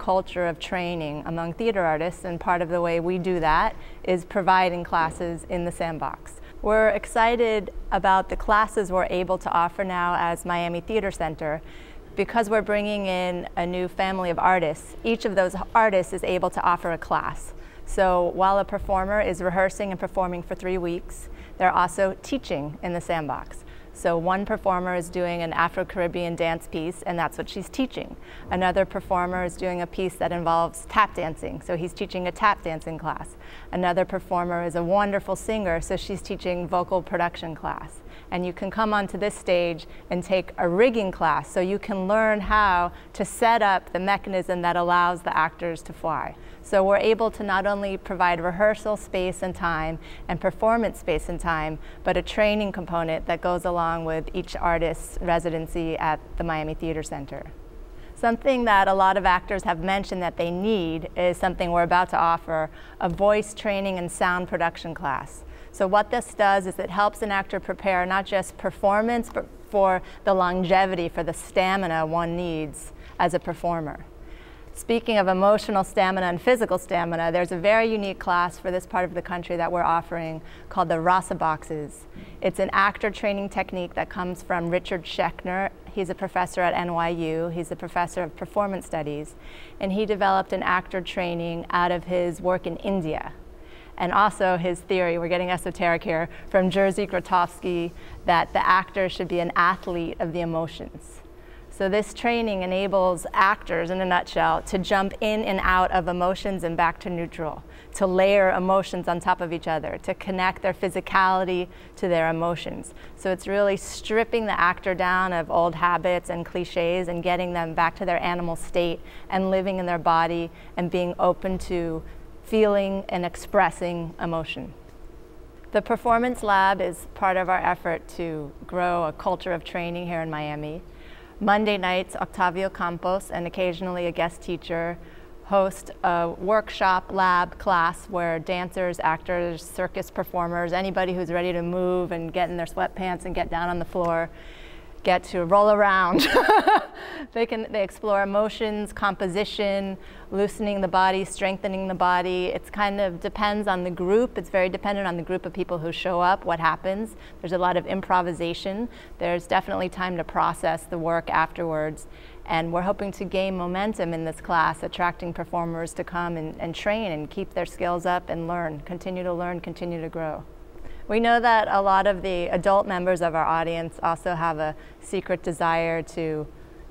culture of training among theater artists, and part of the way we do that is providing classes in the sandbox. We're excited about the classes we're able to offer now as Miami Theater Center because we're bringing in a new family of artists. Each of those artists is able to offer a class. So while a performer is rehearsing and performing for 3 weeks, they're also teaching in the sandbox. So one performer is doing an Afro-Caribbean dance piece, and that's what she's teaching. Another performer is doing a piece that involves tap dancing, so he's teaching a tap dancing class. Another performer is a wonderful singer, so she's teaching vocal production class. And you can come onto this stage and take a rigging class, so you can learn how to set up the mechanism that allows the actors to fly. So we're able to not only provide rehearsal space and time and performance space and time, but a training component that goes along with each artist's residency at the Miami Theater Center. Something that a lot of actors have mentioned that they need is something we're about to offer, a voice training and sound production class. So what this does is it helps an actor prepare not just performance, but for the longevity, for the stamina one needs as a performer. Speaking of emotional stamina and physical stamina, there's a very unique class for this part of the country that we're offering called the Rasa Boxes. It's an actor training technique that comes from Richard Schechner. He's a professor at NYU. He's a professor of performance studies. And he developed an actor training out of his work in India. And also his theory, we're getting esoteric here, from Jerzy Grotowski, that the actor should be an athlete of the emotions. So this training enables actors, in a nutshell, to jump in and out of emotions and back to neutral, to layer emotions on top of each other, to connect their physicality to their emotions. So it's really stripping the actor down of old habits and cliches and getting them back to their animal state and living in their body and being open to feeling and expressing emotion. The Performance Lab is part of our effort to grow a culture of training here in Miami. Monday nights, Octavio Campos and occasionally a guest teacher host a workshop lab class where dancers, actors, circus performers, anybody who's ready to move and get in their sweatpants and get down on the floor, get to roll around. They explore emotions, composition, loosening the body, strengthening the body. It's kind of depends on the group. It's very dependent on the group of people who show up, what happens. There's a lot of improvisation. There's definitely time to process the work afterwards. And we're hoping to gain momentum in this class, attracting performers to come and train and keep their skills up and learn, continue to grow. We know that a lot of the adult members of our audience also have a secret desire to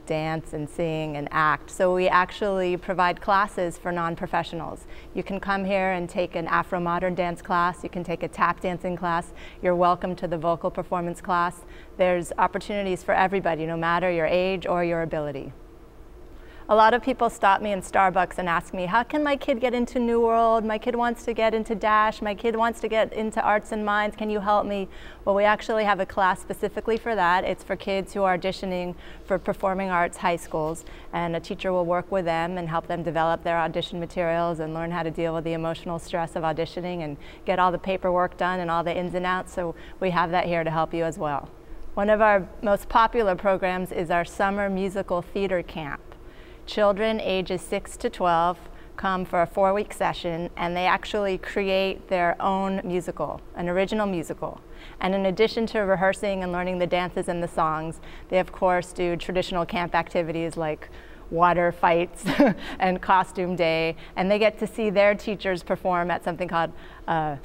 dance and sing and act. So we actually provide classes for non-professionals. You can come here and take an Afro-modern dance class. You can take a tap dancing class. You're welcome to the vocal performance class. There's opportunities for everybody, no matter your age or your ability. A lot of people stop me in Starbucks and ask me, how can my kid get into New World? My kid wants to get into Dash. My kid wants to get into Arts and Minds. Can you help me? Well, we actually have a class specifically for that. It's for kids who are auditioning for performing arts high schools, and a teacher will work with them and help them develop their audition materials and learn how to deal with the emotional stress of auditioning and get all the paperwork done and all the ins and outs. So we have that here to help you as well. One of our most popular programs is our summer musical theater camp. Children ages 6 to 12 come for a 4-week session, and they actually create their own musical, an original musical. And in addition to rehearsing and learning the dances and the songs, they of course do traditional camp activities like water fights and costume day, and they get to see their teachers perform at something called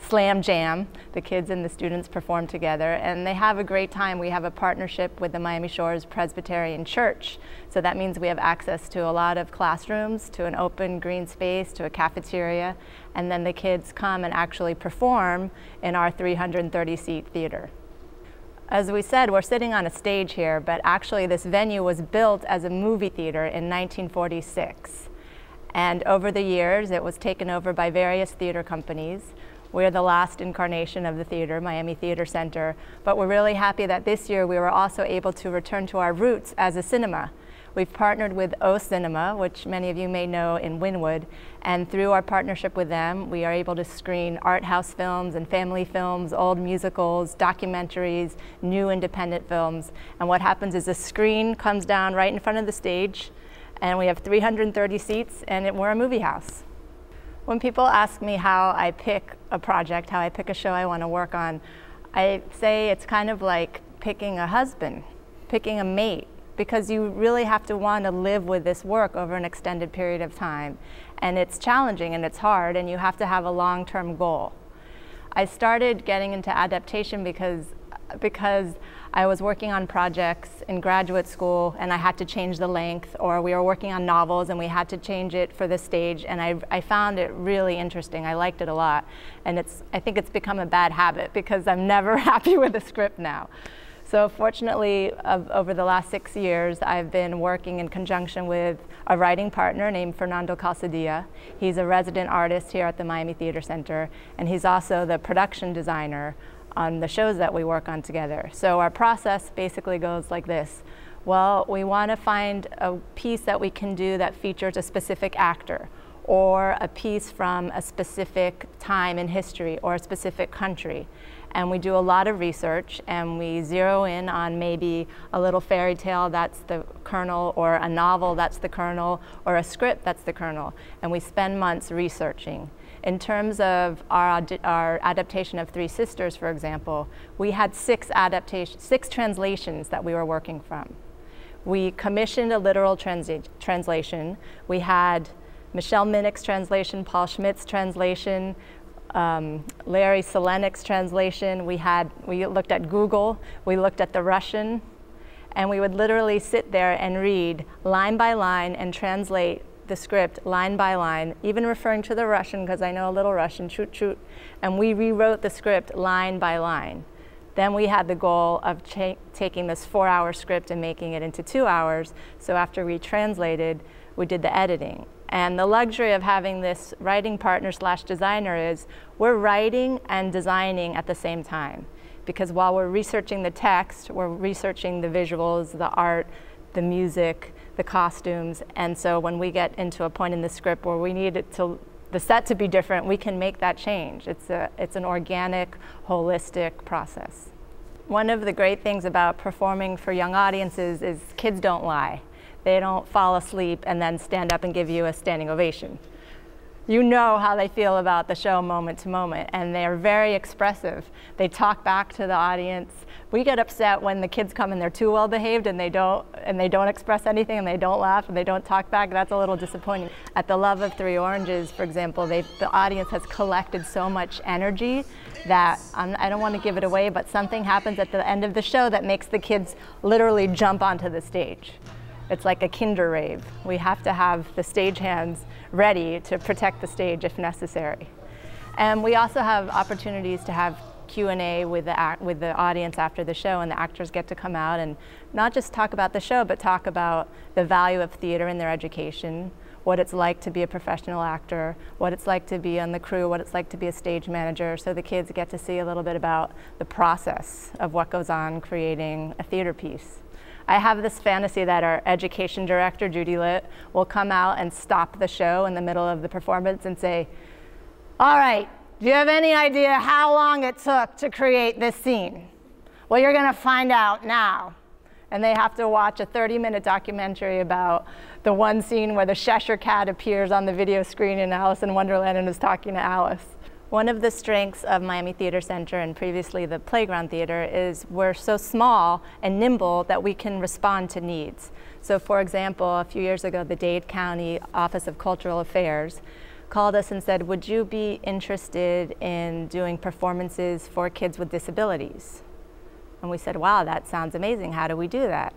Slam Jam. The kids and the students perform together, and they have a great time. We have a partnership with the Miami Shores Presbyterian Church, so that means we have access to a lot of classrooms, to an open green space, to a cafeteria, and then the kids come and actually perform in our 330-seat theater. As we said, we're sitting on a stage here, but actually this venue was built as a movie theater in 1946. And over the years, it was taken over by various theater companies. We're the last incarnation of the theater, Miami Theater Center, but we're really happy that this year we were also able to return to our roots as a cinema. We've partnered with O Cinema, which many of you may know in Wynwood, and through our partnership with them, we are able to screen art house films and family films, old musicals, documentaries, new independent films. And what happens is the screen comes down right in front of the stage, And we have 330 seats, and we're a movie house. When people ask me how I pick a project, how I pick a show I want to work on, I say it's kind of like picking a husband, picking a mate, because you really have to want to live with this work over an extended period of time. And it's challenging and it's hard, and you have to have a long-term goal. I started getting into adaptation because I was working on projects in graduate school and I had to change the length, or we were working on novels and we had to change it for the stage, and I found it really interesting. I liked it a lot, and I think it's become a bad habit because I'm never happy with the script now. So fortunately, over the last 6 years, I've been working in conjunction with a writing partner named Fernando Calzadilla. He's a resident artist here at the Miami Theater Center, and he's also the production designer on the shows that we work on together. So our process basically goes like this. Well, we want to find a piece that we can do that features a specific actor, or a piece from a specific time in history or a specific country. And we do a lot of research, and we zero in on maybe a little fairy tale that's the kernel, or a novel that's the kernel, or a script that's the kernel. And we spend months researching. In terms of our adaptation of Three Sisters, for example, we had 6 translations that we were working from. We commissioned a literal translation. We had Michelle Minnick's translation, Paul Schmidt's translation, Larry Selenik's translation. We looked at Google, we looked at the Russian, and we would literally sit there and read line by line and translate the script line by line, even referring to the Russian because I know a little Russian, chut chut, and we rewrote the script line by line. Then we had the goal of taking this 4-hour script and making it into 2 hours. So after we translated, we did the editing. And the luxury of having this writing partner / designer is we're writing and designing at the same time. Because while we're researching the text, we're researching the visuals, the art, the music, the costumes. And so when we get into a point in the script where we need the set to be different, we can make that change. It's an organic, holistic process. One of the great things about performing for young audiences is kids don't lie. They don't fall asleep and then stand up and give you a standing ovation. You know how they feel about the show moment to moment, and they're very expressive. They talk back to the audience. We get upset when the kids come and they're too well behaved and they don't express anything and they don't laugh and they don't talk back. That's a little disappointing. At the Love of Three Oranges, for example, the audience has collected so much energy that I don't want to give it away, but something happens at the end of the show that makes the kids literally jump onto the stage. It's like a kinder rave. We have to have the stagehands ready to protect the stage if necessary. And we also have opportunities to have Q&A with the audience after the show, and the actors get to come out and not just talk about the show, but talk about the value of theater in their education, what it's like to be a professional actor, what it's like to be on the crew, what it's like to be a stage manager, so the kids get to see a little bit about the process of what goes on creating a theater piece. I have this fantasy that our education director, Judy Litt, will come out and stop the show in the middle of the performance and say, "All right, do you have any idea how long it took to create this scene? Well, you're going to find out now." And they have to watch a 30-minute documentary about the one scene where the Cheshire Cat appears on the video screen in Alice in Wonderland and is talking to Alice. One of the strengths of Miami Theater Center, and previously the Playground Theater, is we're so small and nimble that we can respond to needs. So for example, a few years ago, the Dade County Office of Cultural Affairs called us and said, "Would you be interested in doing performances for kids with disabilities?" And we said, "Wow, that sounds amazing. How do we do that?"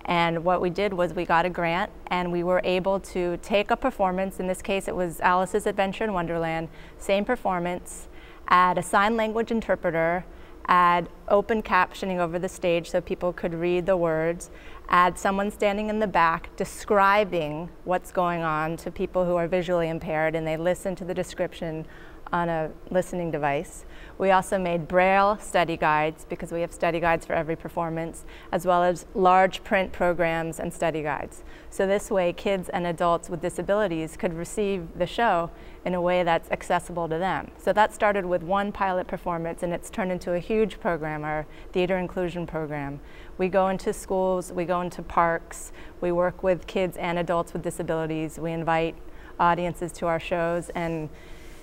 And what we did was we got a grant, and we were able to take a performance. In this case, it was Alice's Adventure in Wonderland, same performance, add a sign language interpreter, add open captioning over the stage so people could read the words, add someone standing in the back describing what's going on to people who are visually impaired, and they listen to the description on a listening device. We also made Braille study guides, because we have study guides for every performance, as well as large print programs and study guides. So this way, kids and adults with disabilities could receive the show in a way that's accessible to them. So that started with one pilot performance, and it's turned into a huge program, our theater inclusion program. We go into schools, we go into parks, we work with kids and adults with disabilities, we invite audiences to our shows, and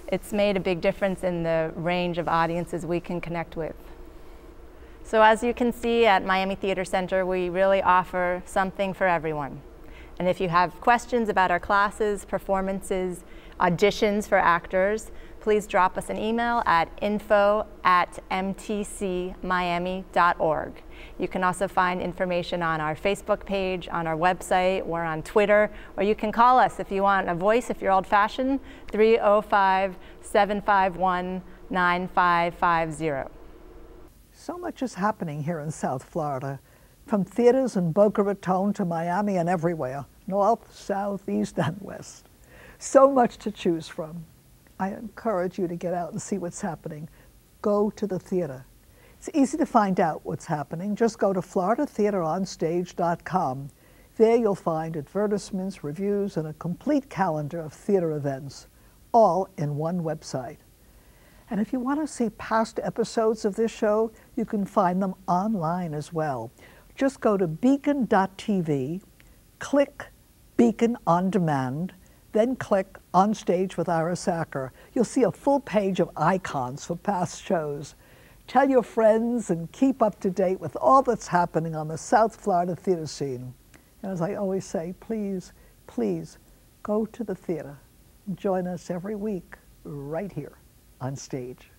it's made a big difference in the range of audiences we can connect with. So as you can see at Miami Theater Center, we really offer something for everyone. And if you have questions about our classes, performances, auditions for actors, please drop us an email at info@mtcmiami.org. You can also find information on our Facebook page, on our website, or on Twitter, or you can call us if you want a voice, if you're old-fashioned, 305-751-9550. So much is happening here in South Florida, from theaters in Boca Raton to Miami and everywhere, north, south, east, and west. So much to choose from. I encourage you to get out and see what's happening. Go to the theater. It's easy to find out what's happening. Just go to floridatheateronstage.com. There you'll find advertisements, reviews, and a complete calendar of theater events, all in one website. And if you want to see past episodes of this show, you can find them online as well. Just go to becon-tv, click Beacon on Demand, then click On Stage with Iris Acker. You'll see a full page of icons for past shows. Tell your friends and keep up to date with all that's happening on the South Florida theater scene. And as I always say, please, please go to the theater and join us every week right here on stage.